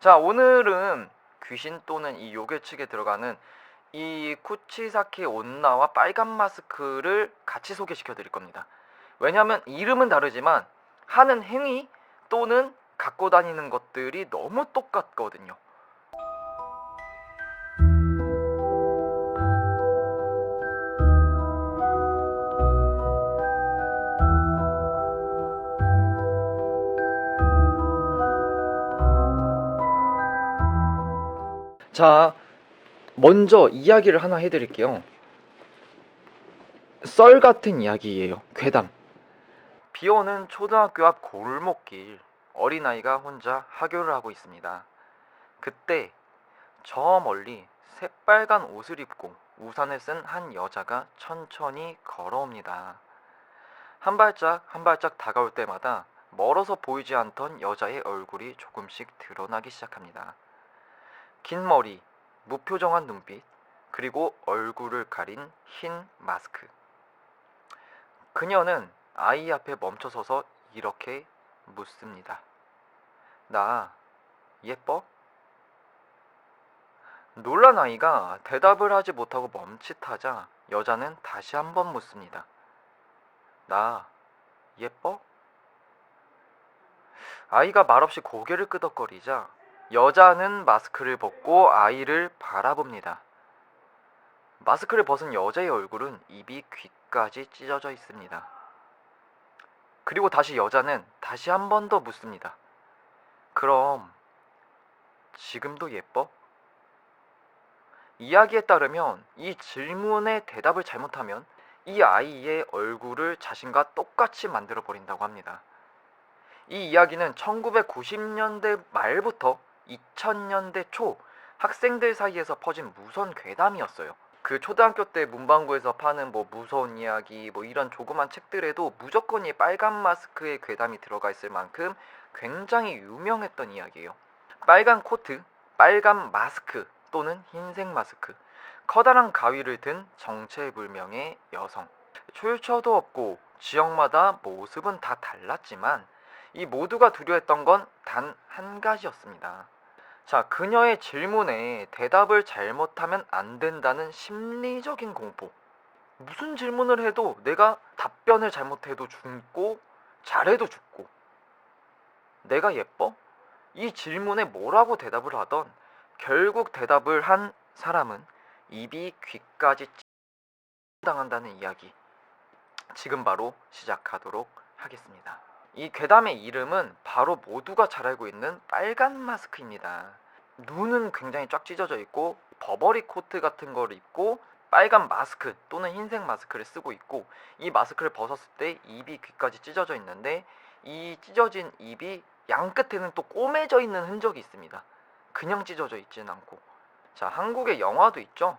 자, 오늘은 귀신 또는 이 요괴 측에 들어가는 이 쿠치사키 온나와 빨간 마스크를 같이 소개시켜 드릴 겁니다. 왜냐하면 이름은 다르지만 하는 행위 또는 갖고 다니는 것들이 너무 똑같거든요. 자, 먼저 이야기를 하나 해드릴게요. 썰 같은 이야기예요. 괴담. 비오는 초등학교 앞 골목길, 어린아이가 혼자 하교를 하고 있습니다. 그때 저 멀리 새빨간 옷을 입고 우산을 쓴 한 여자가 천천히 걸어옵니다. 한 발짝 한 발짝 다가올 때마다 멀어서 보이지 않던 여자의 얼굴이 조금씩 드러나기 시작합니다. 긴 머리, 무표정한 눈빛, 그리고 얼굴을 가린 흰 마스크. 그녀는 아이 앞에 멈춰서서 이렇게 묻습니다. 나 예뻐? 놀란 아이가 대답을 하지 못하고 멈칫하자 여자는 다시 한번 묻습니다. 나 예뻐? 아이가 말없이 고개를 끄덕거리자 여자는 마스크를 벗고 아이를 바라봅니다. 마스크를 벗은 여자의 얼굴은 입이 귀까지 찢어져 있습니다. 그리고 다시 여자는 다시 한 번 더 묻습니다. 그럼 지금도 예뻐? 이야기에 따르면 이 질문에 대답을 잘못하면 이 아이의 얼굴을 자신과 똑같이 만들어 버린다고 합니다. 이 이야기는 1990년대 말부터 2000년대 초 학생들 사이에서 퍼진 무서운 괴담이었어요. 그 초등학교 때 문방구에서 파는 무서운 이야기 이런 조그만 책들에도 무조건 이 빨간 마스크의 괴담이 들어가 있을 만큼 굉장히 유명했던 이야기예요. 빨간 코트, 빨간 마스크 또는 흰색 마스크, 커다란 가위를 든 정체불명의 여성. 출처도 없고 지역마다 모습은 다 달랐지만 이 모두가 두려워했던 건 단 한 가지였습니다. 자, 그녀의 질문에 대답을 잘못하면 안 된다는 심리적인 공포. 무슨 질문을 해도 내가 답변을 잘못해도 죽고 잘해도 죽고. 내가 예뻐? 이 질문에 뭐라고 대답을 하던 결국 대답을 한 사람은 입이 귀까지 당한다는 이야기. 지금 바로 시작하도록 하겠습니다. 이 괴담의 이름은 바로 모두가 잘 알고 있는 빨간 마스크입니다. 눈은 굉장히 쫙 찢어져 있고 버버리 코트 같은 걸 입고 빨간 마스크 또는 흰색 마스크를 쓰고 있고, 이 마스크를 벗었을 때 입이 귀까지 찢어져 있는데 이 찢어진 입이 양 끝에는 또 꼬매져 있는 흔적이 있습니다. 그냥 찢어져 있지는 않고. 자, 한국의 영화도 있죠.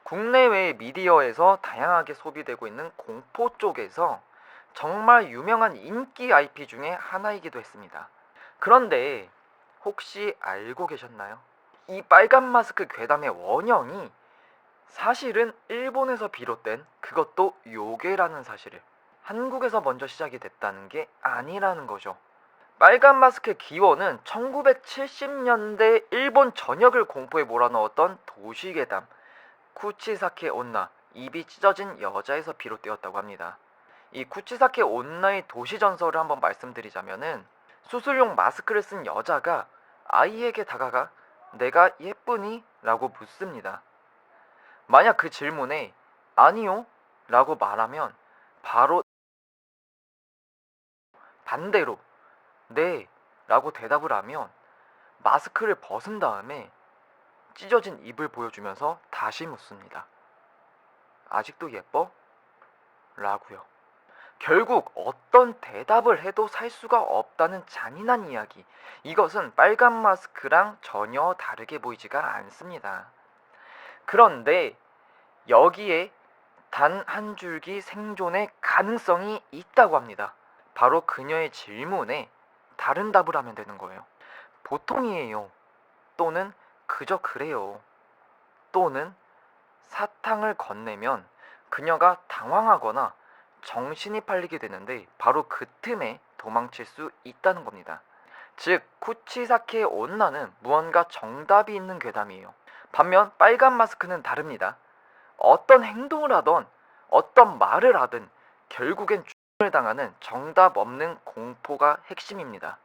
국내외의 미디어에서 다양하게 소비되고 있는 공포 쪽에서 정말 유명한 인기 IP 중에 하나이기도 했습니다. 그런데 혹시 알고 계셨나요? 이 빨간 마스크 괴담의 원형이 사실은 일본에서 비롯된, 그것도 요괴라는 사실을, 한국에서 먼저 시작이 됐다는 게 아니라는 거죠. 빨간 마스크의 기원은 1970년대 일본 전역을 공포에 몰아넣었던 도시괴담 쿠치사케 온나, 입이 찢어진 여자에서 비롯되었다고 합니다. 이 쿠치사케 온나의 도시 전설을 한번 말씀드리자면은, 수술용 마스크를 쓴 여자가 아이에게 다가가 내가 예쁘니? 라고 묻습니다. 만약 그 질문에 아니요? 라고 말하면 바로 반대로 네 라고 대답을 하면 마스크를 벗은 다음에 찢어진 입을 보여주면서 다시 묻습니다. 아직도 예뻐? 라고요. 결국 어떤 대답을 해도 살 수가 없다는 잔인한 이야기. 이것은 빨간 마스크랑 전혀 다르게 보이지가 않습니다. 그런데 여기에 단 한 줄기 생존의 가능성이 있다고 합니다. 바로 그녀의 질문에 다른 답을 하면 되는 거예요. 보통이에요. 또는 그저 그래요. 또는 사탕을 건네면 그녀가 당황하거나 정신이 팔리게 되는데 바로 그 틈에 도망칠 수 있다는 겁니다. 즉 쿠치사케 온나는 무언가 정답이 있는 괴담이에요. 반면 빨간 마스크는 다릅니다. 어떤 행동을 하던 어떤 말을 하든 결국엔 죽음을 당하는 정답 없는 공포가 핵심입니다.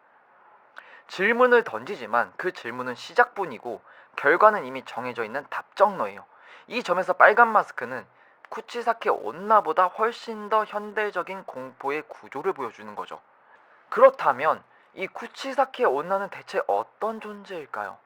질문을 던지지만 그 질문은 시작뿐이고 결과는 이미 정해져 있는 답정너예요. 이 점에서 빨간 마스크는 쿠치사케 온나보다 훨씬 더 현대적인 공포의 구조를 보여주는 거죠. 그렇다면 이 쿠치사케 온나는 대체 어떤 존재일까요?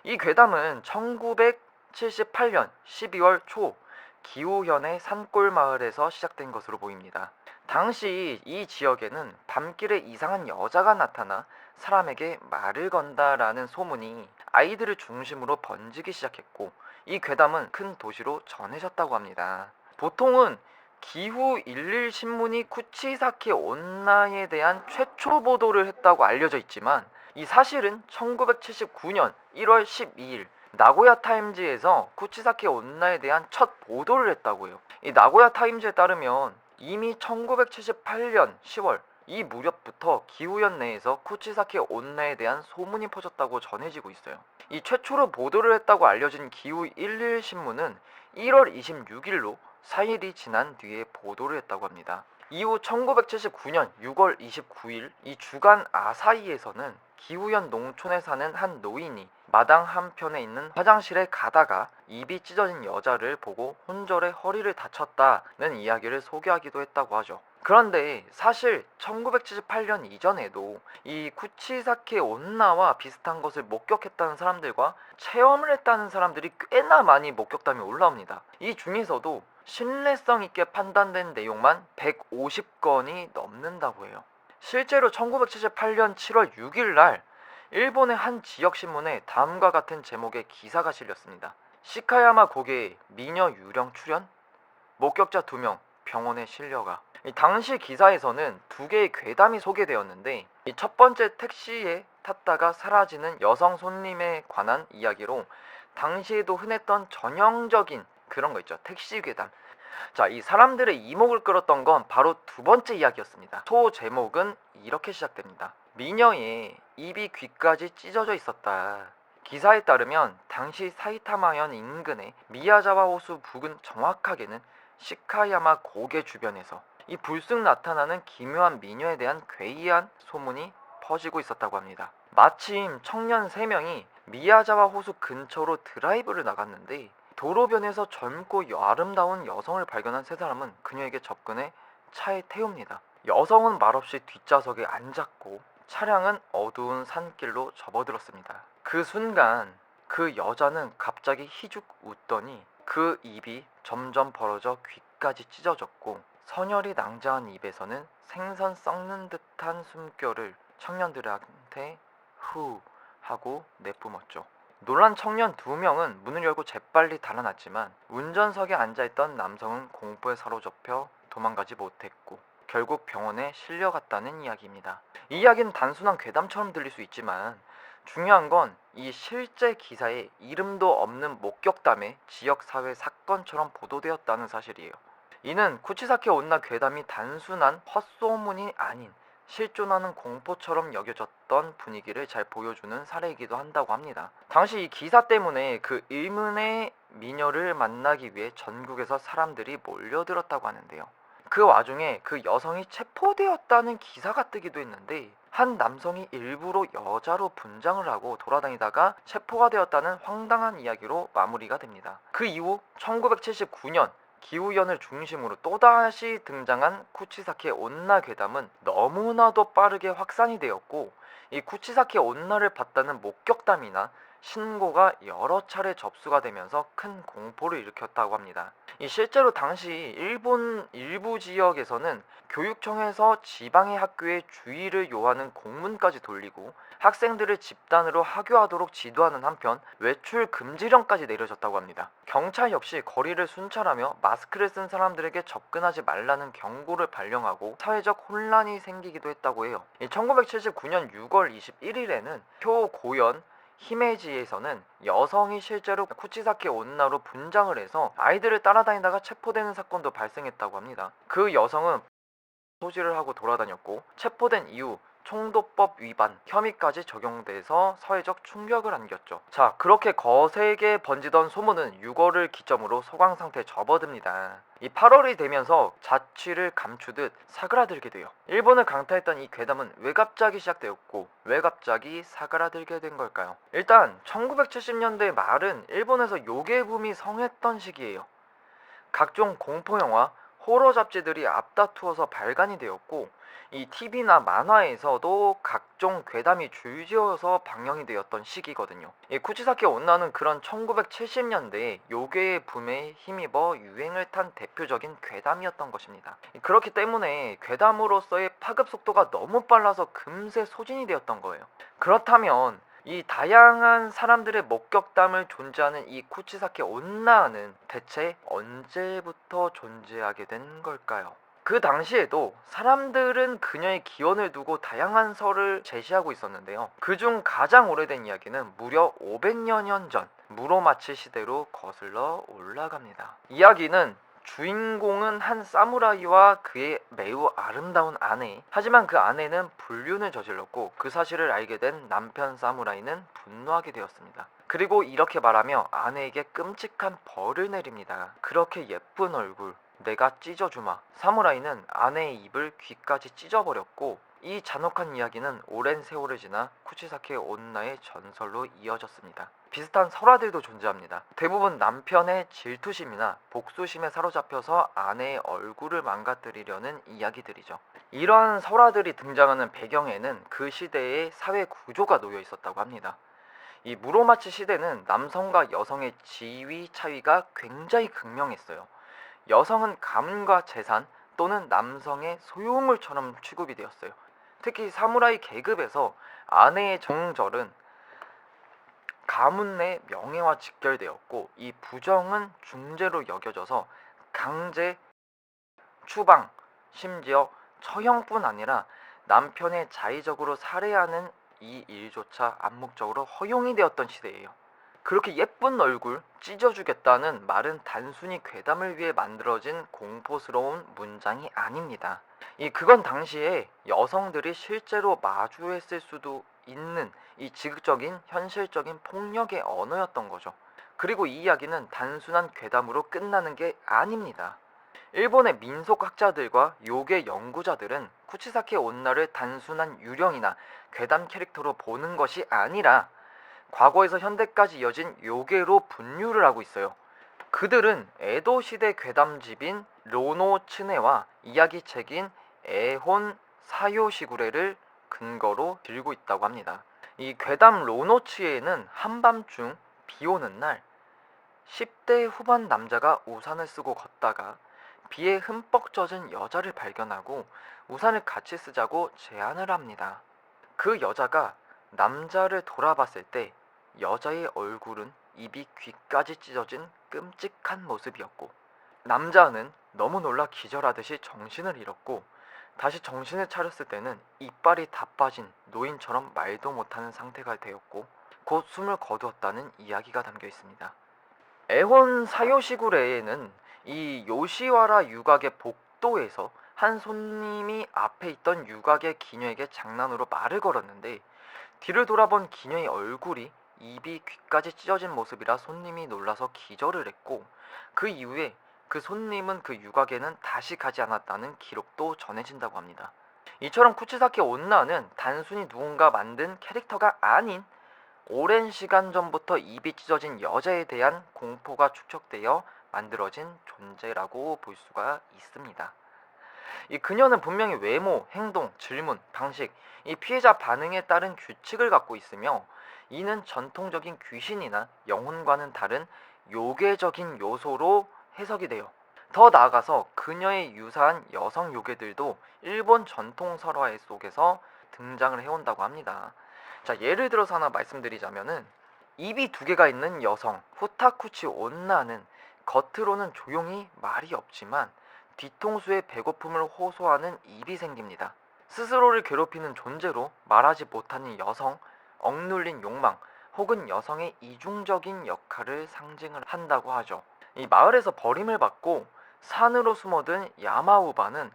이 괴담은 1978년 12월 초 기우현의 산골 마을에서 시작된 것으로 보입니다. 당시 이 지역에는 밤길에 이상한 여자가 나타나 사람에게 말을 건다라는 소문이 아이들을 중심으로 번지기 시작했고, 이 괴담은 큰 도시로 전해졌다고 합니다. 보통은 기후 11 신문이 쿠치사키 온나에 대한 최초 보도를 했다고 알려져 있지만, 이 사실은 1979년 1월 12일 나고야 타임즈에서 쿠치사키 온나에 대한 첫 보도를 했다고 해요. 이 나고야 타임즈에 따르면 이미 1978년 10월 이 무렵부터 기후현 내에서 쿠치사키 온나에 대한 소문이 퍼졌다고 전해지고 있어요. 이 최초로 보도를 했다고 알려진 기후 11 신문은 1월 26일로 4일이 지난 뒤에 보도를 했다고 합니다. 이후 1979년 6월 29일 이 주간 아사히에서는 기후현 농촌에 사는 한 노인이 마당 한편에 있는 화장실에 가다가 입이 찢어진 여자를 보고 혼절에 허리를 다쳤다는 이야기를 소개하기도 했다고 하죠. 그런데 사실 1978년 이전에도 이 쿠치사케 온나와 비슷한 것을 목격했다는 사람들과 체험을 했다는 사람들이 꽤나 많이 목격담이 올라옵니다. 이 중에서도 신뢰성 있게 판단된 내용만 150건이 넘는다고 해요. 실제로 1978년 7월 6일 날 일본의 한 지역 신문에 다음과 같은 제목의 기사가 실렸습니다. 시카야마 고개에 미녀 유령 출연? 목격자 2명 병원에 실려가. 당시 기사에서는 2개의 괴담이 소개되었는데, 첫 번째 택시에 탔다가 사라지는 여성 손님에 관한 이야기로 당시에도 흔했던 전형적인 그런 거 있죠. 택시 괴담. 자, 이 사람들의 이목을 끌었던 건 바로 2번째 이야기였습니다. 소 제목은 이렇게 시작됩니다. 미녀의 입이 귀까지 찢어져 있었다. 기사에 따르면 당시 사이타마현 인근의 미야자와 호수 부근, 정확하게는 시카야마 고개 주변에서 이 불쑥 나타나는 기묘한 미녀에 대한 괴이한 소문이 퍼지고 있었다고 합니다. 마침 청년 3명이 미야자와 호수 근처로 드라이브를 나갔는데, 도로변에서 젊고 아름다운 여성을 발견한 3사람은 그녀에게 접근해 차에 태웁니다. 여성은 말없이 뒷좌석에 앉았고 차량은 어두운 산길로 접어들었습니다. 그 순간 그 여자는 갑자기 희죽 웃더니 그 입이 점점 벌어져 귀까지 찢어졌고, 선혈이 낭자한 입에서는 생선 썩는 듯한 숨결을 청년들한테 후 하고 내뿜었죠. 놀란 청년 2명은 문을 열고 재빨리 달아났지만 운전석에 앉아있던 남성은 공포에 사로잡혀 도망가지 못했고 결국 병원에 실려갔다는 이야기입니다. 이 이야기는 단순한 괴담처럼 들릴 수 있지만 중요한 건 이 실제 기사에 이름도 없는 목격담의 지역사회 사건처럼 보도되었다는 사실이에요. 이는 쿠치사케 온나 괴담이 단순한 헛소문이 아닌 실존하는 공포처럼 여겨졌던 분위기를 잘 보여주는 사례이기도 한다고 합니다. 당시 이 기사 때문에 그 의문의 미녀를 만나기 위해 전국에서 사람들이 몰려들었다고 하는데요. 그 와중에 그 여성이 체포되었다는 기사가 뜨기도 했는데, 한 남성이 일부러 여자로 분장을 하고 돌아다니다가 체포가 되었다는 황당한 이야기로 마무리가 됩니다. 그 이후 1979년 기후현을 중심으로 또다시 등장한 쿠치사케 온나 괴담은 너무나도 빠르게 확산이 되었고, 이 쿠치사케 온나를 봤다는 목격담이나 신고가 여러 차례 접수가 되면서 큰 공포를 일으켰다고 합니다. 이 실제로 당시 일본 일부 지역에서는 교육청에서 지방의 학교에 주의를 요하는 공문까지 돌리고 학생들을 집단으로 하교하도록 지도하는 한편 외출 금지령까지 내려졌다고 합니다. 경찰 역시 거리를 순찰하며 마스크를 쓴 사람들에게 접근하지 말라는 경고를 발령하고 사회적 혼란이 생기기도 했다고 해요. 1979년 6월 21일에는 효고현 히메지에서는 여성이 실제로 쿠치사케 온나로 분장을 해서 아이들을 따라다니다가 체포되는 사건도 발생했다고 합니다. 그 여성은 소지를 하고 돌아다녔고 체포된 이후 총도법 위반 혐의까지 적용돼서 사회적 충격을 안겼죠. 자, 그렇게 거세게 번지던 소문은 6월을 기점으로 소강 상태에 접어듭니다. 이 8월이 되면서 자취를 감추듯 사그라들게 돼요. 일본을 강타했던 이 괴담은 왜 갑자기 시작되었고 왜 갑자기 사그라들게 된 걸까요? 일단 1970년대 말은 일본에서 요괴 붐이 성했던 시기예요. 각종 공포영화, 호러 잡지들이 앞다투어서 발간이 되었고 이 TV나 만화에서도 각종 괴담이 줄지어서 방영이 되었던 시기거든요. 이 쿠치사키 온나는 그런 1970년대에 요괴의 붐에 힘입어 유행을 탄 대표적인 괴담이었던 것입니다. 그렇기 때문에 괴담으로서의 파급 속도가 너무 빨라서 금세 소진이 되었던 거예요. 그렇다면 이 다양한 사람들의 목격담을 존재하는 이 쿠치사키 온나는 대체 언제부터 존재하게 된 걸까요? 그 당시에도 사람들은 그녀의 기원을 두고 다양한 설을 제시하고 있었는데요. 그중 가장 오래된 이야기는 무려 500여 년 전 무로마치 시대로 거슬러 올라갑니다. 이야기는 주인공은 한 사무라이와 그의 매우 아름다운 아내, 하지만 그 아내는 불륜을 저질렀고 그 사실을 알게 된 남편 사무라이는 분노하게 되었습니다. 그리고 이렇게 말하며 아내에게 끔찍한 벌을 내립니다. 그렇게 예쁜 얼굴 내가 찢어주마. 사무라이는 아내의 입을 귀까지 찢어버렸고 이 잔혹한 이야기는 오랜 세월을 지나 쿠치사키 온나의 전설로 이어졌습니다. 비슷한 설화들도 존재합니다. 대부분 남편의 질투심이나 복수심에 사로잡혀서 아내의 얼굴을 망가뜨리려는 이야기들이죠. 이러한 설화들이 등장하는 배경에는 그 시대의 사회 구조가 놓여 있었다고 합니다. 이 무로마치 시대는 남성과 여성의 지위 차이가 굉장히 극명했어요. 여성은 가문과 재산 또는 남성의 소유물처럼 취급이 되었어요. 특히 사무라이 계급에서 아내의 정절은 가문 내 명예와 직결되었고 이 부정은 중죄로 여겨져서 강제, 추방, 심지어 처형뿐 아니라 남편의 자의적으로 살해하는 이 일조차 암묵적으로 허용이 되었던 시대예요. 그렇게 예쁜 얼굴 찢어주겠다는 말은 단순히 괴담을 위해 만들어진 공포스러운 문장이 아닙니다. 그건 당시에 여성들이 실제로 마주했을 수도 있는 이 지극적인 현실적인 폭력의 언어였던 거죠. 그리고 이 이야기는 단순한 괴담으로 끝나는 게 아닙니다. 일본의 민속학자들과 요괴 연구자들은 쿠치사키 온나를 단순한 유령이나 괴담 캐릭터로 보는 것이 아니라 과거에서 현대까지 이어진 요괴로 분류를 하고 있어요. 그들은 에도 시대 괴담집인 로노츠네와 이야기책인 에혼 사요시구레를 근거로 들고 있다고 합니다. 이 괴담 로노츠에는 한밤중 비 오는 날 10대 후반 남자가 우산을 쓰고 걷다가 비에 흠뻑 젖은 여자를 발견하고 우산을 같이 쓰자고 제안을 합니다. 그 여자가 남자를 돌아봤을 때 여자의 얼굴은 입이 귀까지 찢어진 끔찍한 모습이었고 남자는 너무 놀라 기절하듯이 정신을 잃었고 다시 정신을 차렸을 때는 이빨이 다 빠진 노인처럼 말도 못하는 상태가 되었고 곧 숨을 거두었다는 이야기가 담겨 있습니다. 에혼 사요시구레에는 이 요시와라 유각의 복도에서 한 손님이 앞에 있던 유각의 기녀에게 장난으로 말을 걸었는데 뒤를 돌아본 기녀의 얼굴이 입이 귀까지 찢어진 모습이라 손님이 놀라서 기절을 했고 그 이후에 그 손님은 그 유각에는 다시 가지 않았다는 기록도 전해진다고 합니다. 이처럼 쿠치사키 온나는 단순히 누군가 만든 캐릭터가 아닌 오랜 시간 전부터 입이 찢어진 여자에 대한 공포가 축적되어 만들어진 존재라고 볼 수가 있습니다. 그녀는 분명히 외모, 행동, 질문, 방식, 이 피해자 반응에 따른 규칙을 갖고 있으며 이는 전통적인 귀신이나 영혼과는 다른 요괴적인 요소로 해석이 돼요. 더 나아가서 그녀에 유사한 여성 요괴들도 일본 전통 설화 속에서 등장을 해온다고 합니다. 자, 예를 들어서 하나 말씀드리자면은 입이 두 개가 있는 여성 후타쿠치 온나는 겉으로는 조용히 말이 없지만 뒤통수에 배고픔을 호소하는 입이 생깁니다. 스스로를 괴롭히는 존재로 말하지 못하는 여성, 억눌린 욕망 혹은 여성의 이중적인 역할을 상징을 한다고 하죠. 이 마을에서 버림을 받고 산으로 숨어든 야마우바는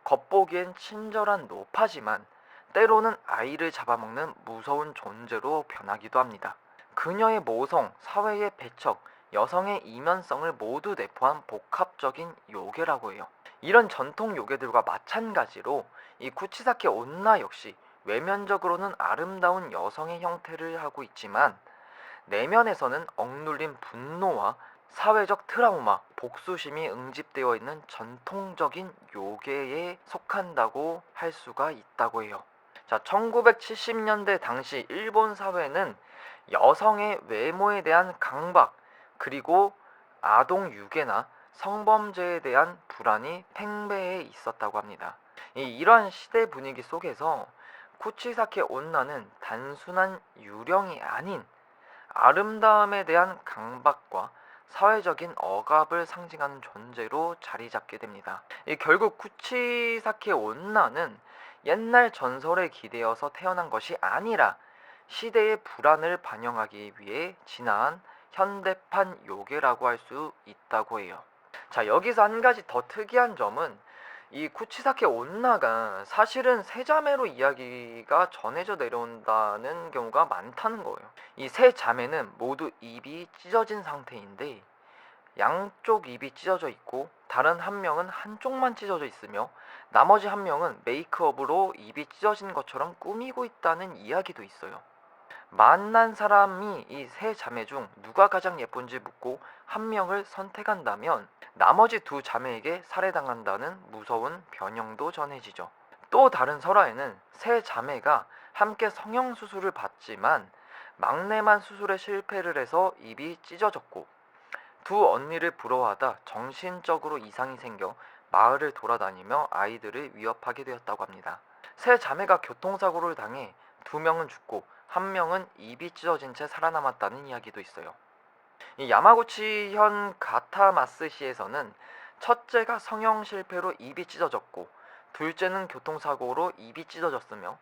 겉보기엔 친절한 노파지만 때로는 아이를 잡아먹는 무서운 존재로 변하기도 합니다. 그녀의 모성, 사회의 배척, 여성의 이면성을 모두 내포한 복합적인 요괴라고 해요. 이런 전통 요괴들과 마찬가지로 이 쿠치사케 온나 역시 외면적으로는 아름다운 여성의 형태를 하고 있지만 내면에서는 억눌린 분노와 사회적 트라우마, 복수심이 응집되어 있는 전통적인 요괴에 속한다고 할 수가 있다고 해요. 자, 1970년대 당시 일본 사회는 여성의 외모에 대한 강박, 그리고 아동 유괴나 성범죄에 대한 불안이 팽배해 있었다고 합니다. 이러한 시대 분위기 속에서 쿠치사케 온나는 단순한 유령이 아닌 아름다움에 대한 강박과 사회적인 억압을 상징하는 존재로 자리 잡게 됩니다. 결국 쿠치사케 온나는 옛날 전설에 기대어서 태어난 것이 아니라 시대의 불안을 반영하기 위해 진화한 현대판 요괴라고 할 수 있다고 해요. 자, 여기서 한 가지 더 특이한 점은 이 쿠치사케 온나가 사실은 세 자매로 이야기가 전해져 내려온다는 경우가 많다는 거예요. 이 세 자매는 모두 입이 찢어진 상태인데 양쪽 입이 찢어져 있고 다른 한 명은 한쪽만 찢어져 있으며 나머지 한 명은 메이크업으로 입이 찢어진 것처럼 꾸미고 있다는 이야기도 있어요. 만난 사람이 이 세 자매 중 누가 가장 예쁜지 묻고 한 명을 선택한다면 나머지 두 자매에게 살해당한다는 무서운 변형도 전해지죠. 또 다른 설화에는 세 자매가 함께 성형수술을 받지만 막내만 수술에 실패를 해서 입이 찢어졌고 두 언니를 부러워하다 정신적으로 이상이 생겨 마을을 돌아다니며 아이들을 위협하게 되었다고 합니다. 세 자매가 교통사고를 당해 두 명은 죽고 한 명은 입이 찢어진 채 살아남았다는 이야기도 있어요. 이 야마구치현 가타마스시에서는 첫째가 성형 실패로 입이 찢어졌고 둘째는 교통사고로 입이 찢어졌으며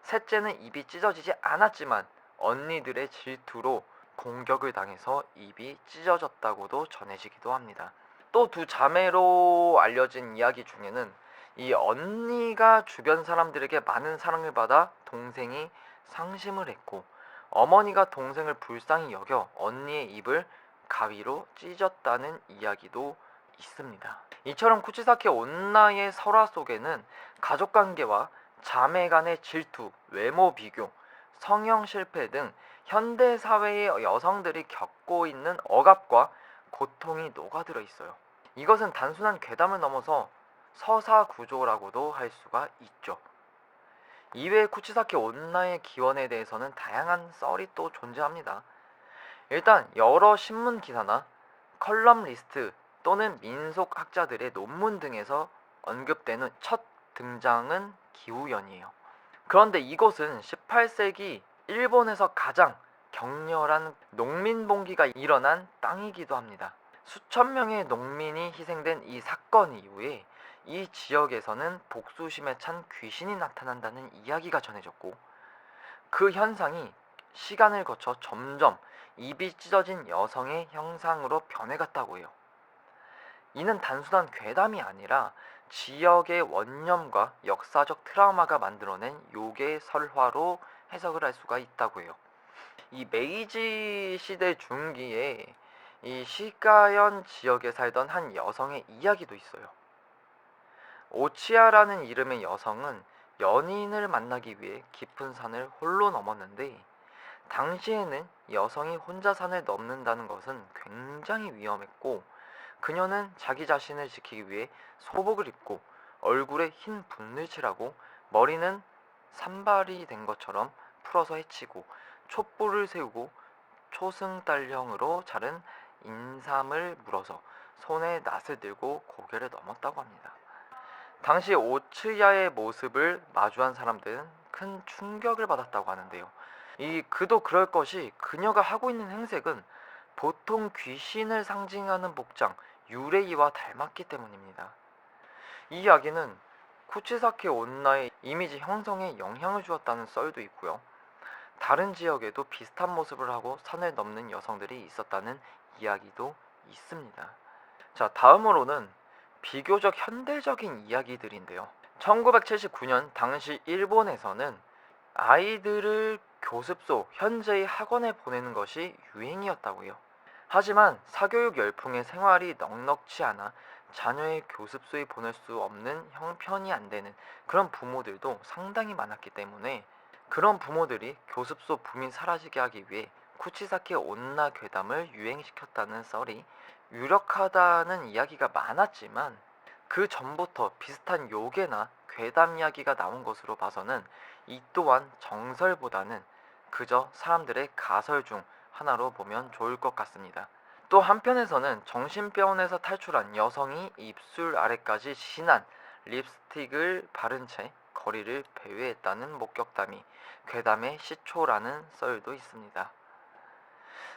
셋째는 입이 찢어지지 않았지만 언니들의 질투로 공격을 당해서 입이 찢어졌다고도 전해지기도 합니다. 또 두 자매로 알려진 이야기 중에는 이 언니가 주변 사람들에게 많은 사랑을 받아 동생이 상심을 했고 어머니가 동생을 불쌍히 여겨 언니의 입을 가위로 찢었다는 이야기도 있습니다. 이처럼 쿠치사케 온나의 설화 속에는 가족관계와 자매 간의 질투, 외모 비교, 성형 실패 등 현대사회의 여성들이 겪고 있는 억압과 고통이 녹아들어 있어요. 이것은 단순한 괴담을 넘어서 서사 구조라고도 할 수가 있죠. 이외에 쿠치사케 온나의 기원에 대해서는 다양한 썰이 또 존재합니다. 일단 여러 신문 기사나 컬럼 리스트 또는 민속학자들의 논문 등에서 언급되는 첫 등장은 기우연이에요. 그런데 이곳은 18세기 일본에서 가장 격렬한 농민봉기가 일어난 땅이기도 합니다. 수천 명의 농민이 희생된 이 사건 이후에 이 지역에서는 복수심에 찬 귀신이 나타난다는 이야기가 전해졌고 그 현상이 시간을 거쳐 점점 입이 찢어진 여성의 형상으로 변해갔다고 해요. 이는 단순한 괴담이 아니라 지역의 원념과 역사적 트라우마가 만들어낸 요괴 설화로 해석을 할 수가 있다고 해요. 이 메이지 시대 중기에 이 시가현 지역에 살던 한 여성의 이야기도 있어요. 오치아라는 이름의 여성은 연인을 만나기 위해 깊은 산을 홀로 넘었는데 당시에는 여성이 혼자 산을 넘는다는 것은 굉장히 위험했고 그녀는 자기 자신을 지키기 위해 소복을 입고 얼굴에 흰 붓을 칠하고 머리는 산발이 된 것처럼 풀어서 헤치고 촛불을 세우고 초승달형으로 자른 인삼을 물어서 손에 낫을 들고 고개를 넘었다고 합니다. 당시 오츠야의 모습을 마주한 사람들은 큰 충격을 받았다고 하는데요. 그도 그럴 것이 그녀가 하고 있는 행색은 보통 귀신을 상징하는 복장, 유레이와 닮았기 때문입니다. 이 이야기는 쿠치사케 온나의 이미지 형성에 영향을 주었다는 썰도 있고요. 다른 지역에도 비슷한 모습을 하고 산을 넘는 여성들이 있었다는 이야기도 있습니다. 자, 다음으로는 비교적 현대적인 이야기들인데요. 1979년 당시 일본에서는 아이들을 교습소, 현재의 학원에 보내는 것이 유행이었다고요. 하지만 사교육 열풍의 생활이 넉넉치 않아 자녀의 교습소에 보낼 수 없는 형편이 안 되는 그런 부모들도 상당히 많았기 때문에 그런 부모들이 교습소 붐이 사라지게 하기 위해 쿠치사키 온나 괴담을 유행시켰다는 썰이 유력하다는 이야기가 많았지만 그 전부터 비슷한 요괴나 괴담 이야기가 나온 것으로 봐서는 이 또한 정설보다는 그저 사람들의 가설 중 하나로 보면 좋을 것 같습니다. 또 한편에서는 정신병원에서 탈출한 여성이 입술 아래까지 진한 립스틱을 바른 채 거리를 배회했다는 목격담이 괴담의 시초라는 썰도 있습니다.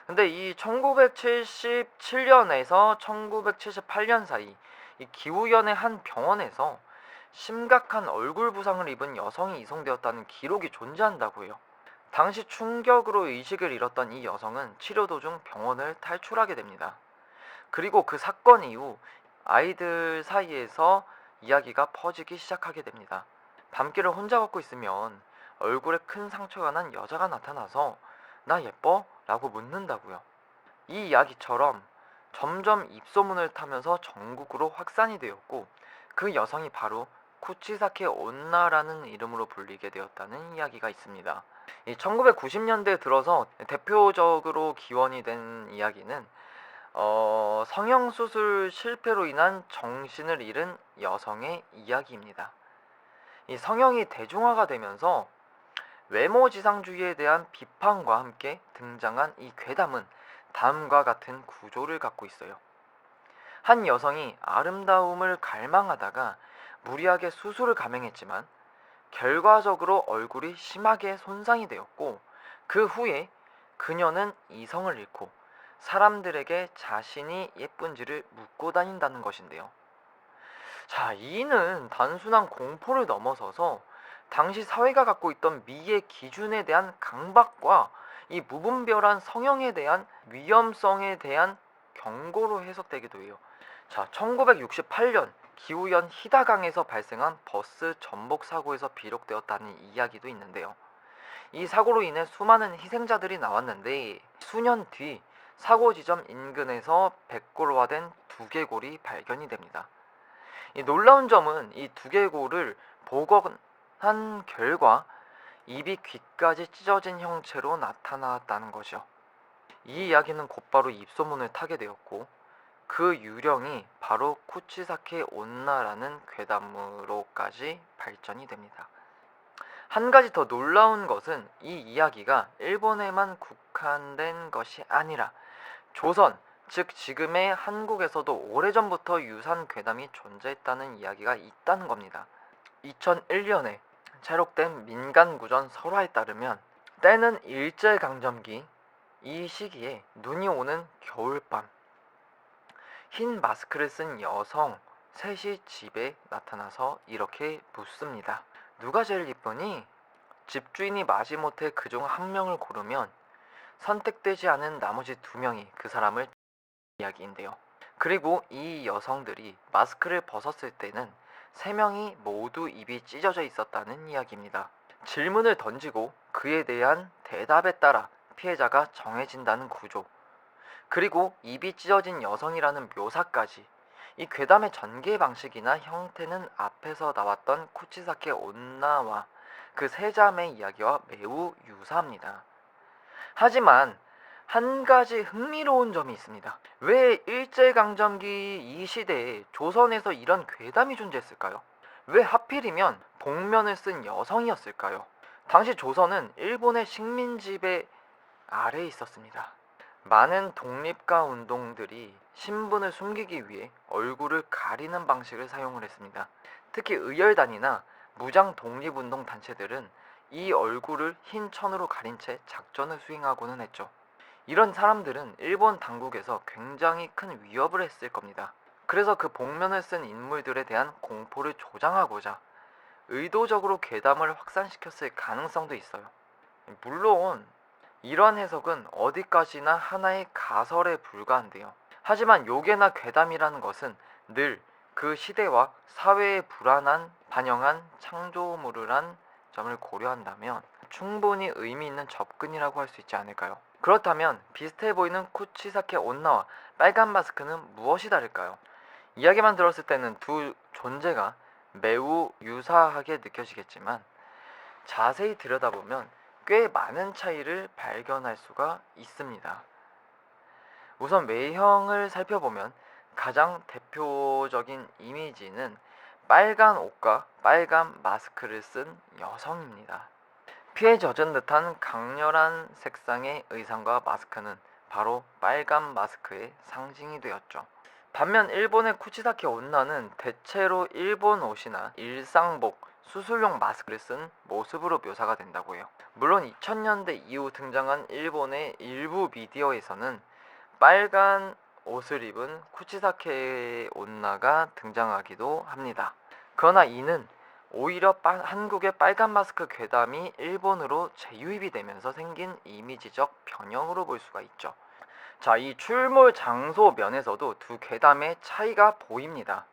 근데 이 1977년에서 1978년 사이 이 기우현의 한 병원에서 심각한 얼굴 부상을 입은 여성이 이송되었다는 기록이 존재한다고 해요. 당시 충격으로 의식을 잃었던 이 여성은 치료 도중 병원을 탈출하게 됩니다. 그리고 그 사건 이후 아이들 사이에서 이야기가 퍼지기 시작하게 됩니다. 밤길을 혼자 걷고 있으면 얼굴에 큰 상처가 난 여자가 나타나서 나 예뻐? 라고 묻는다고요. 이 이야기처럼 점점 입소문을 타면서 전국으로 확산이 되었고 그 여성이 바로 쿠치사케 온나라는 이름으로 불리게 되었다는 이야기가 있습니다. 1990년대에 들어서 대표적으로 기원이 된 이야기는 성형수술 실패로 인한 정신을 잃은 여성의 이야기입니다. 이 성형이 대중화가 되면서 외모지상주의에 대한 비판과 함께 등장한 이 괴담은 다음과 같은 구조를 갖고 있어요. 한 여성이 아름다움을 갈망하다가 무리하게 수술을 감행했지만 결과적으로 얼굴이 심하게 손상이 되었고 그 후에 그녀는 이성을 잃고 사람들에게 자신이 예쁜지를 묻고 다닌다는 것인데요. 자, 이는 단순한 공포를 넘어서서 당시 사회가 갖고 있던 미의 기준에 대한 강박과 이 무분별한 성형에 대한 위험성에 대한 경고로 해석되기도 해요. 자, 1968년 기우현 히다강에서 발생한 버스 전복 사고에서 비록되었다는 이야기도 있는데요. 이 사고로 인해 수많은 희생자들이 나왔는데 수년 뒤 사고 지점 인근에서 백골화된 두개골이 발견이 됩니다. 이 놀라운 점은 이 두개골을 복원한 결과 입이 귀까지 찢어진 형체로 나타났다는 것이죠. 이 이야기는 곧바로 입소문을 타게 되었고 그 유령이 바로 쿠치사케 온나라는 괴담으로까지 발전이 됩니다. 한 가지 더 놀라운 것은 이 이야기가 일본에만 국한된 것이 아니라 조선, 즉 지금의 한국에서도 오래전부터 유사한 괴담이 존재했다는 이야기가 있다는 겁니다. 2001년에 채록된 민간구전 설화에 따르면 때는 일제강점기, 이 시기에 눈이 오는 겨울밤 흰 마스크를 쓴 여성 셋이 집에 나타나서 이렇게 묻습니다. 누가 제일 이쁘니? 집주인이 마지못해 그중 한 명을 고르면 선택되지 않은 나머지 두 명이 그 사람을 이야기인데요. 그리고 이 여성들이 마스크를 벗었을 때는 세 명이 모두 입이 찢어져 있었다는 이야기입니다. 질문을 던지고 그에 대한 대답에 따라 피해자가 정해진다는 구조, 그리고 입이 찢어진 여성이라는 묘사까지 이 괴담의 전개 방식이나 형태는 앞에서 나왔던 쿠치사케 온나와 그 세 자매의 이야기와 매우 유사합니다. 하지만 한 가지 흥미로운 점이 있습니다. 왜 일제강점기 이 시대에 조선에서 이런 괴담이 존재했을까요? 왜 하필이면 복면을 쓴 여성이었을까요? 당시 조선은 일본의 식민 지배 아래에 있었습니다. 많은 독립가 운동들이 신분을 숨기기 위해 얼굴을 가리는 방식을 사용을 했습니다. 특히 의열단이나 무장 독립운동 단체들은 이 얼굴을 흰 천으로 가린 채 작전을 수행하고는 했죠. 이런 사람들은 일본 당국에서 굉장히 큰 위협을 했을 겁니다. 그래서 그 복면을 쓴 인물들에 대한 공포를 조장하고자 의도적으로 괴담을 확산시켰을 가능성도 있어요. 물론 이러한 해석은 어디까지나 하나의 가설에 불과한데요. 하지만 요괴나 괴담이라는 것은 늘 그 시대와 사회의 불안한 반영한 창조물이란 점을 고려한다면 충분히 의미 있는 접근이라고 할 수 있지 않을까요? 그렇다면 비슷해 보이는 쿠치사케 온나와 빨간 마스크는 무엇이 다를까요? 이야기만 들었을 때는 두 존재가 매우 유사하게 느껴지겠지만 자세히 들여다보면 꽤 많은 차이를 발견할 수가 있습니다. 우선 외형을 살펴보면 가장 대표적인 이미지는 빨간 옷과 빨간 마스크를 쓴 여성입니다. 피에 젖은 듯한 강렬한 색상의 의상과 마스크는 바로 빨간 마스크의 상징이 되었죠. 반면 일본의 쿠치사키 온나는 대체로 일본 옷이나 일상복, 수술용 마스크를 쓴 모습으로 묘사가 된다고 해요. 물론 2000년대 이후 등장한 일본의 일부 미디어에서는 빨간 옷을 입은 쿠치사케 온나가 등장하기도 합니다. 그러나 이는 오히려 한국의 빨간 마스크 괴담이 일본으로 재유입이 되면서 생긴 이미지적 변형으로 볼 수가 있죠. 자, 이 출몰 장소 면에서도 두 괴담의 차이가 보입니다.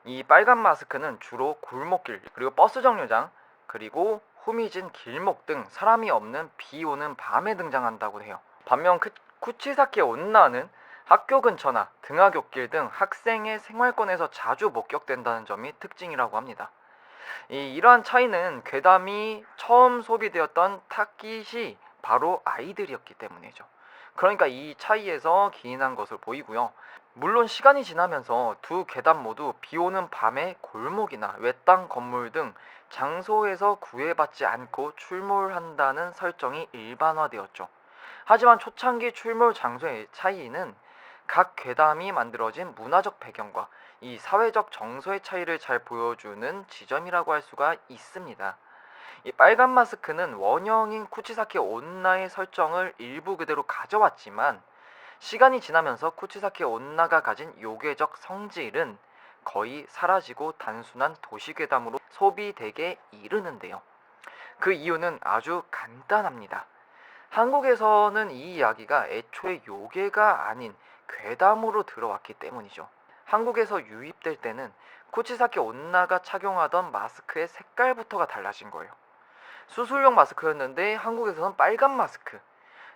이 빨간 마스크는 주로 골목길, 그리고 버스 정류장, 그리고 후미진 길목 등 사람이 없는 비 오는 밤에 등장한다고 해요. 반면 쿠치사키 온나는 학교 근처나 등하굣길 등 학생의 생활권에서 자주 목격된다는 점이 특징이라고 합니다. 이러한 차이는 괴담이 처음 소비되었던 타깃이 바로 아이들이었기 때문이죠. 그러니까 이 차이에서 기인한 것을 보이고요. 물론 시간이 지나면서 두 괴담 모두 비오는 밤에 골목이나 외딴 건물 등 장소에서 구애받지 않고 출몰한다는 설정이 일반화되었죠. 하지만 초창기 출몰 장소의 차이는 각 괴담이 만들어진 문화적 배경과 이 사회적 정서의 차이를 잘 보여주는 지점이라고 할 수가 있습니다. 이 빨간 마스크는 원형인 쿠치사키 온나의 설정을 일부 그대로 가져왔지만 시간이 지나면서 쿠치사키 온나가 가진 요괴적 성질은 거의 사라지고 단순한 도시괴담으로 소비되게 이르는데요. 그 이유는 아주 간단합니다. 한국에서는 이 이야기가 애초에 요괴가 아닌 괴담으로 들어왔기 때문이죠. 한국에서 유입될 때는 쿠치사키 온나가 착용하던 마스크의 색깔부터가 달라진 거예요. 수술용 마스크였는데 한국에서는 빨간 마스크.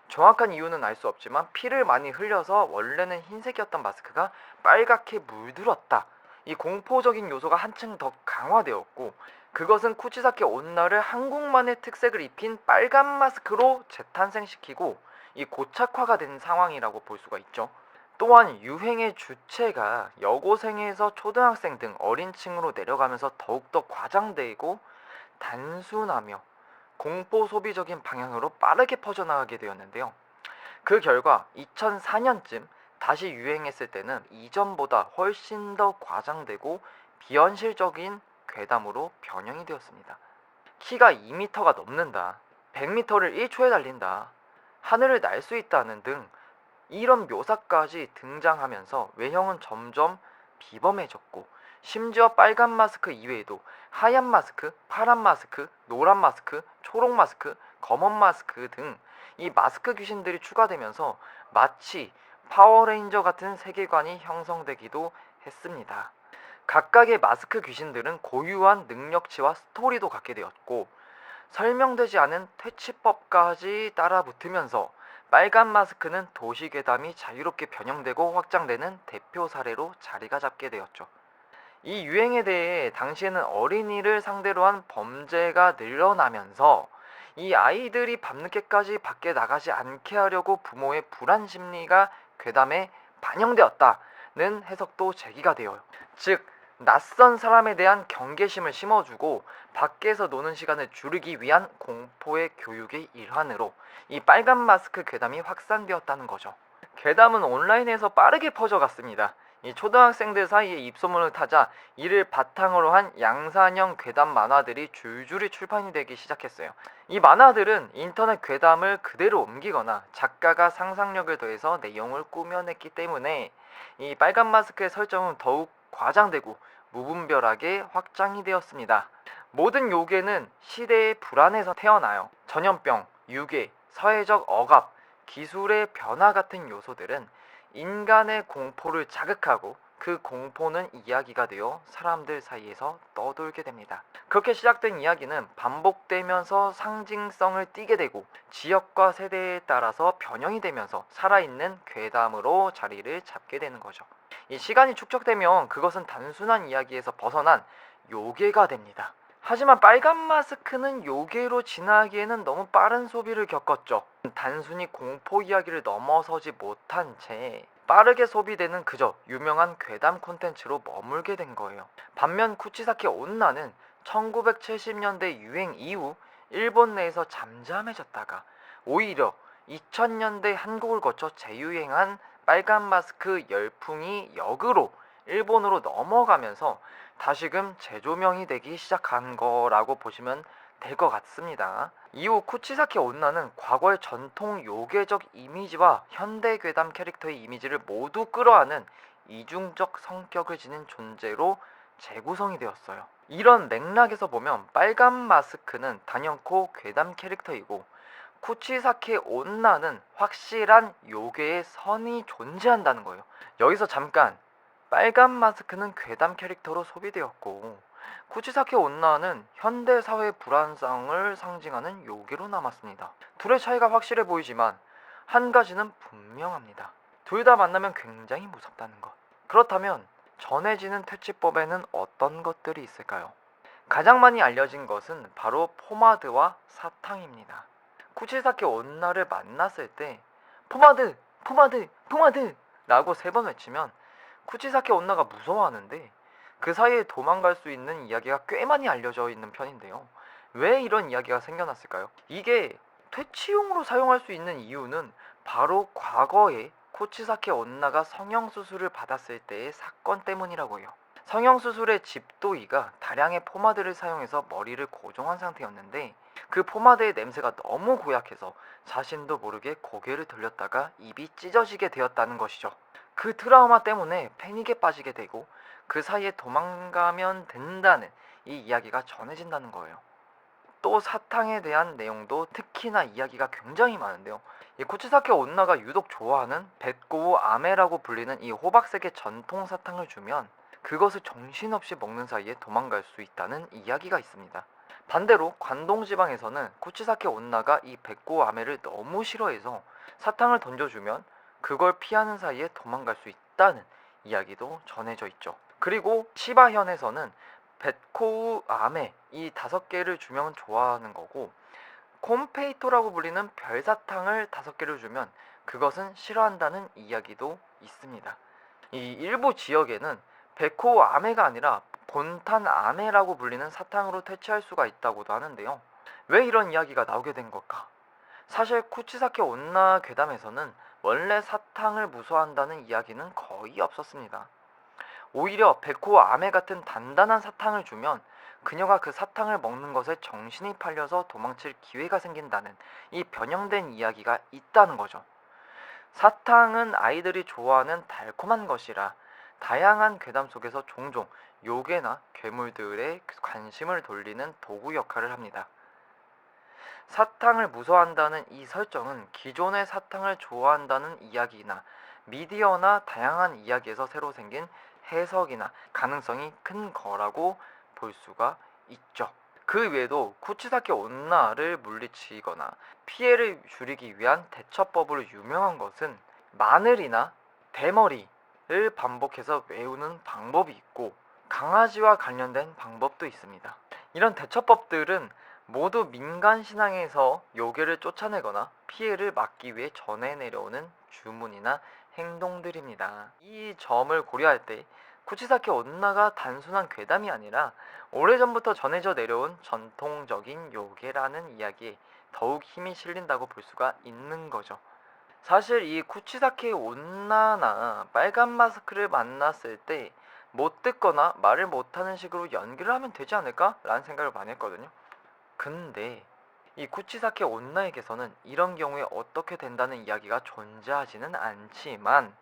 정확한 이유는 알 수 없지만 피를 많이 흘려서 원래는 흰색이었던 마스크가 빨갛게 물들었다. 이 공포적인 요소가 한층 더 강화되었고, 그것은 쿠치사키 온나를 한국만의 특색을 입힌 빨간 마스크로 재탄생시키고 이 고착화가 된 상황이라고 볼 수가 있죠. 또한 유행의 주체가 여고생에서 초등학생 등 어린 층으로 내려가면서 더욱더 과장되고 단순하며 공포 소비적인 방향으로 빠르게 퍼져나가게 되었는데요. 그 결과 2004년쯤 다시 유행했을 때는 이전보다 훨씬 더 과장되고 비현실적인 괴담으로 변형이 되었습니다. 키가 2m가 넘는다, 100m를 1초에 달린다, 하늘을 날 수 있다는 등 이런 묘사까지 등장하면서 외형은 점점 비범해졌고, 심지어 빨간 마스크 이외에도 하얀 마스크, 파란 마스크, 노란 마스크, 초록 마스크, 검은 마스크 등 이 마스크 귀신들이 추가되면서 마치 파워레인저 같은 세계관이 형성되기도 했습니다. 각각의 마스크 귀신들은 고유한 능력치와 스토리도 갖게 되었고, 설명되지 않은 퇴치법까지 따라붙으면서 빨간 마스크는 도시괴담이 자유롭게 변형되고 확장되는 대표 사례로 자리가 잡게 되었죠. 이 유행에 대해 당시에는 어린이를 상대로 한 범죄가 늘어나면서 이 아이들이 밤늦게까지 밖에 나가지 않게 하려고 부모의 불안 심리가 괴담에 반영되었다는 해석도 제기가 되어요. 즉, 낯선 사람에 대한 경계심을 심어주고 밖에서 노는 시간을 줄이기 위한 공포의 교육의 일환으로 이 빨간 마스크 괴담이 확산되었다는 거죠. 괴담은 온라인에서 빠르게 퍼져갔습니다. 이 초등학생들 사이에 입소문을 타자 이를 바탕으로 한 양산형 괴담 만화들이 줄줄이 출판이 되기 시작했어요. 이 만화들은 인터넷 괴담을 그대로 옮기거나 작가가 상상력을 더해서 내용을 꾸며냈기 때문에 이 빨간 마스크의 설정은 더욱 과장되고 무분별하게 확장이 되었습니다. 모든 요괴는 시대의 불안에서 태어나요. 전염병, 유괴, 사회적 억압, 기술의 변화 같은 요소들은 인간의 공포를 자극하고 그 공포는 이야기가 되어 사람들 사이에서 떠돌게 됩니다. 그렇게 시작된 이야기는 반복되면서 상징성을 띠게 되고 지역과 세대에 따라서 변형이 되면서 살아있는 괴담으로 자리를 잡게 되는 거죠. 이 시간이 축적되면 그것은 단순한 이야기에서 벗어난 요괴가 됩니다. 하지만 빨간 마스크는 요괴로 진화하기에는 너무 빠른 소비를 겪었죠. 단순히 공포 이야기를 넘어서지 못한 채 빠르게 소비되는 그저 유명한 괴담 콘텐츠로 머물게 된 거예요. 반면 쿠치사키 온나는 1970년대 유행 이후 일본 내에서 잠잠해졌다가 오히려 2000년대 한국을 거쳐 재유행한 빨간 마스크 열풍이 역으로 일본으로 넘어가면서 다시금 재조명이 되기 시작한 거라고 보시면 될 것 같습니다. 이후 쿠치사키 온나는 과거의 전통 요괴적 이미지와 현대 괴담 캐릭터의 이미지를 모두 끌어안은 이중적 성격을 지닌 존재로 재구성이 되었어요. 이런 맥락에서 보면 빨간 마스크는 단연코 괴담 캐릭터이고 쿠치사키 온나는 확실한 요괴의 선이 존재한다는 거예요. 여기서 잠깐, 빨간 마스크는 괴담 캐릭터로 소비되었고 쿠치사키 온나는 현대사회 불안성을 상징하는 요괴로 남았습니다. 둘의 차이가 확실해 보이지만 한 가지는 분명합니다. 둘 다 만나면 굉장히 무섭다는 것. 그렇다면 전해지는 퇴치법에는 어떤 것들이 있을까요? 가장 많이 알려진 것은 바로 포마드와 사탕입니다. 쿠치사키 온나를 만났을 때 포마드! 포마드! 포마드! 라고 3번 외치면 쿠치사키 온나가 무서워하는데 그 사이에 도망갈 수 있는 이야기가 꽤 많이 알려져 있는 편인데요. 왜 이런 이야기가 생겨났을까요? 이게 퇴치용으로 사용할 수 있는 이유는 바로 과거에 쿠치사키 온나가 성형수술을 받았을 때의 사건 때문이라고 해요. 성형수술의 집도이가 다량의 포마드를 사용해서 머리를 고정한 상태였는데 그 포마드의 냄새가 너무 고약해서 자신도 모르게 고개를 돌렸다가 입이 찢어지게 되었다는 것이죠. 그 트라우마 때문에 패닉에 빠지게 되고 그 사이에 도망가면 된다는 이 이야기가 전해진다는 거예요. 또 사탕에 대한 내용도 특히나 이야기가 굉장히 많은데요. 이 쿠치사키 온나가 유독 좋아하는 벳고우 아메라고 불리는 이 호박색의 전통 사탕을 주면 그것을 정신없이 먹는 사이에 도망갈 수 있다는 이야기가 있습니다. 반대로 관동 지방에서는 쿠치사키 온나가 이 벳고우 아메를 너무 싫어해서 사탕을 던져주면 그걸 피하는 사이에 도망갈 수 있다는 이야기도 전해져 있죠. 그리고 치바현에서는 벳코우 아메 이 5개를 주면 좋아하는 거고 콤페이토라고 불리는 별사탕을 5개를 주면 그것은 싫어한다는 이야기도 있습니다. 이 일부 지역에는 벳코우 아메가 아니라 본탄 아메라고 불리는 사탕으로 퇴치할 수가 있다고도 하는데요. 왜 이런 이야기가 나오게 된 걸까? 사실 쿠치사키 온나 괴담에서는 원래 사탕을 무서워한다는 이야기는 거의 없었습니다. 오히려 벳코우 아메 같은 단단한 사탕을 주면 그녀가 그 사탕을 먹는 것에 정신이 팔려서 도망칠 기회가 생긴다는 이 변형된 이야기가 있다는 거죠. 사탕은 아이들이 좋아하는 달콤한 것이라 다양한 괴담 속에서 종종 요괴나 괴물들의 관심을 돌리는 도구 역할을 합니다. 사탕을 무서워한다는 이 설정은 기존의 사탕을 좋아한다는 이야기나 미디어나 다양한 이야기에서 새로 생긴 해석이나 가능성이 큰 거라고 볼 수가 있죠. 그 외에도 쿠치사키 온나를 물리치거나 피해를 줄이기 위한 대처법으로 유명한 것은 마늘이나 대머리를 반복해서 외우는 방법이 있고 강아지와 관련된 방법도 있습니다. 이런 대처법들은 모두 민간 신앙에서 요괴를 쫓아내거나 피해를 막기 위해 전해 내려오는 주문이나 행동들입니다. 이 점을 고려할 때 쿠치사키 온나가 단순한 괴담이 아니라 오래전부터 전해져 내려온 전통적인 요괴라는 이야기에 더욱 힘이 실린다고 볼 수가 있는 거죠. 사실 이 쿠치사키 온나나 빨간 마스크를 만났을 때 못 듣거나 말을 못하는 식으로 연기를 하면 되지 않을까? 라는 생각을 많이 했거든요. 근데 이 쿠치사키 온나에게서는 이런 경우에 어떻게 된다는 이야기가 존재하지는 않지만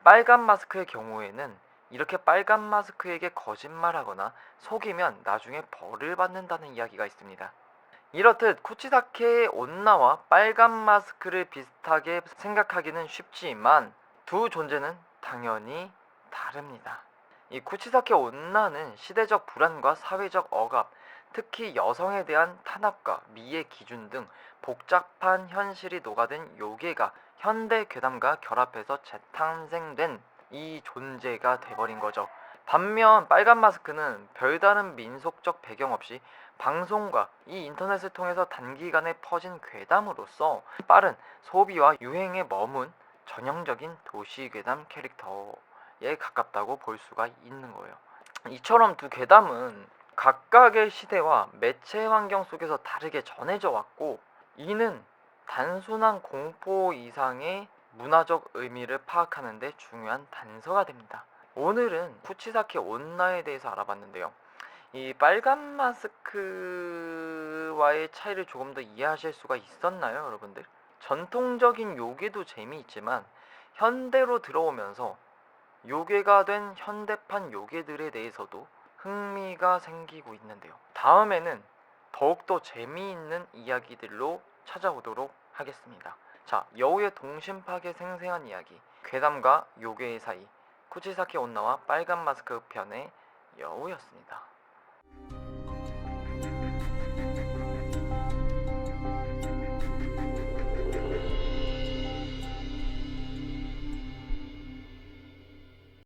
빨간 마스크의 경우에는 이렇게 빨간 마스크에게 거짓말하거나 속이면 나중에 벌을 받는다는 이야기가 있습니다. 이렇듯 쿠치사키 온나와 빨간 마스크를 비슷하게 생각하기는 쉽지만 두 존재는 당연히 다릅니다. 이 쿠치사케 온나는 시대적 불안과 사회적 억압, 특히 여성에 대한 탄압과 미의 기준 등 복잡한 현실이 녹아든 요괴가 현대 괴담과 결합해서 재탄생된 이 존재가 돼버린 거죠. 반면 빨간 마스크는 별다른 민속적 배경 없이 방송과 이 인터넷을 통해서 단기간에 퍼진 괴담으로서 빠른 소비와 유행에 머문 전형적인 도시 괴담 캐릭터에 가깝다고 볼 수가 있는 거예요. 이처럼 두 괴담은 각각의 시대와 매체 환경 속에서 다르게 전해져 왔고, 이는 단순한 공포 이상의 문화적 의미를 파악하는 데 중요한 단서가 됩니다. 오늘은 쿠치사키 온나에 대해서 알아봤는데요. 이 빨간 마스크와의 차이를 조금 더 이해하실 수가 있었나요, 여러분들? 전통적인 요괴도 재미있지만 현대로 들어오면서 요괴가 된 현대판 요괴들에 대해서도 흥미가 생기고 있는데요. 다음에는 더욱더 재미있는 이야기들로 찾아오도록 하겠습니다. 자, 여우의 동심파괴 생생한 이야기, 괴담과 요괴의 사이, 쿠치사키 온나와 빨간 마스크 편의 여우였습니다.